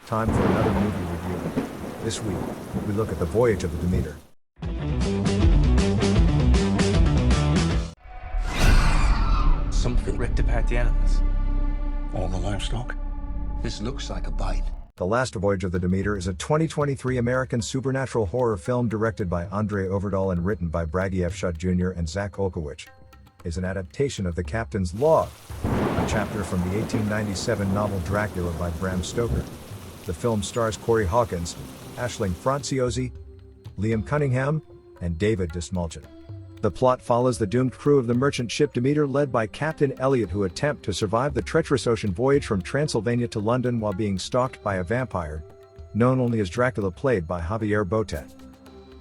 Time for another movie review. This week, we look at The Voyage of the Demeter. Something ripped apart the animals. All the livestock? This looks like a bite. The Last Voyage of the Demeter is a 2023 American supernatural horror film directed by Andre Overdahl and written by Bragi F. Schutt Jr. and Zach Olkowicz. It is an adaptation of The Captain's Log, a chapter from the 1897 novel Dracula by Bram Stoker. The film stars Corey Hawkins, Aisling Franciosi, Liam Cunningham, and David Dismulchen. The plot follows the doomed crew of the merchant ship Demeter led by Captain Elliot, who attempt to survive the treacherous ocean voyage from Transylvania to London while being stalked by a vampire, known only as Dracula, played by Javier Botet.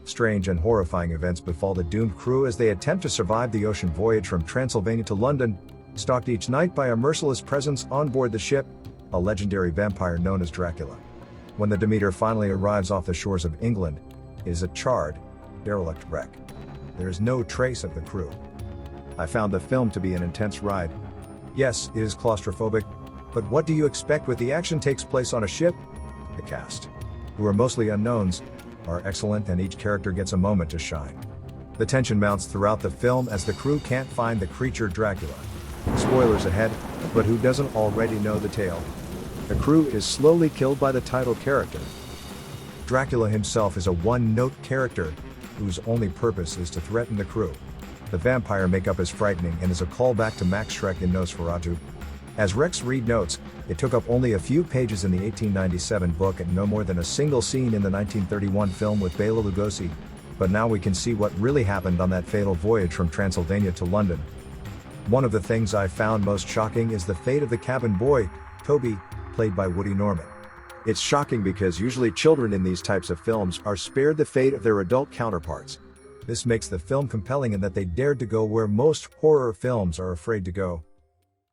Strange and horrifying events befall the doomed crew as they attempt to survive the ocean voyage from Transylvania to London, stalked each night by a merciless presence on board the ship, a legendary vampire known as Dracula. When the Demeter finally arrives off the shores of England, it is a charred, derelict wreck. There is no trace of the crew. I found the film to be an intense ride. Yes, it is claustrophobic, but what do you expect when the action takes place on a ship? The cast, who are mostly unknowns, are excellent and each character gets a moment to shine. The tension mounts throughout the film as the crew can't find the creature Dracula. Spoilers ahead, but who doesn't already know the tale? The crew is slowly killed by the title character. Dracula himself is a one-note character, whose only purpose is to threaten the crew. The vampire makeup is frightening and is a callback to Max Schreck in Nosferatu. As Rex Reed notes, it took up only a few pages in the 1897 book and no more than a single scene in the 1931 film with Bela Lugosi, but now we can see what really happened on that fatal voyage from Transylvania to London. One of the things I found most shocking is the fate of the cabin boy, Toby, played by Woody Norman. It's shocking because usually children in these types of films are spared the fate of their adult counterparts. This makes the film compelling in that they dared to go where most horror films are afraid to go.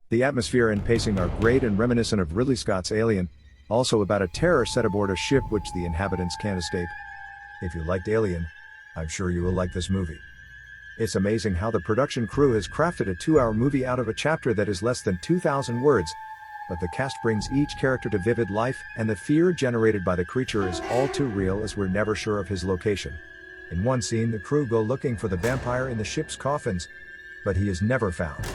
The atmosphere and pacing are great and reminiscent of Ridley Scott's Alien, also about a terror set aboard a ship which the inhabitants can't escape. If you liked Alien, I'm sure you will like this movie. It's amazing how the production crew has crafted a 2-hour movie out of a chapter that is less than 2,000 words, but the cast brings each character to vivid life, and the fear generated by the creature is all too real as we're never sure of his location. In one scene, the crew go looking for the vampire in the ship's coffins, but he is never found.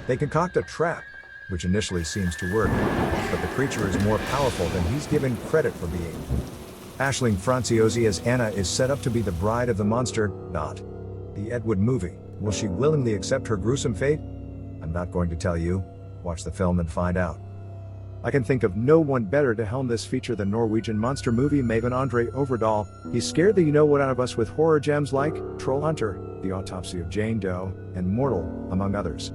They concoct a trap, which initially seems to work, but the creature is more powerful than he's given credit for being. Aisling Franciosi as Anna is set up to be the bride of the monster, not the Ed Wood movie. Will she willingly accept her gruesome fate? I'm not going to tell you. Watch the film and find out. I can think of no one better to helm this feature than Norwegian monster movie maven Andre Overdahl. He's scared the you-know-what out of us with horror gems like Troll Hunter, The Autopsy of Jane Doe, and Mortal, among others.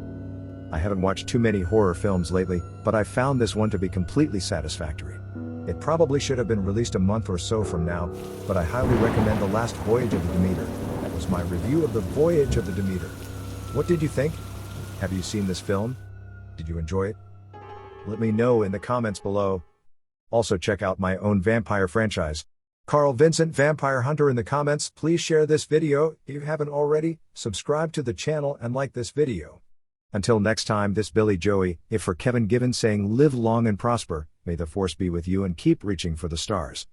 I haven't watched too many horror films lately, but I found this one to be completely satisfactory. It probably should have been released a month or so from now, but I highly recommend The Last Voyage of the Demeter. That was my review of The Voyage of the Demeter. What did you think? Have you seen this film? Did you enjoy it? Let me know in the comments below. Also check out my own vampire franchise, Carl Vincent Vampire Hunter, in the comments. Please share this video if you haven't already, subscribe to the channel and like this video. Until next time, this Billy Joey, if for Kevin Given, saying live long and prosper, may the force be with you and keep reaching for the stars.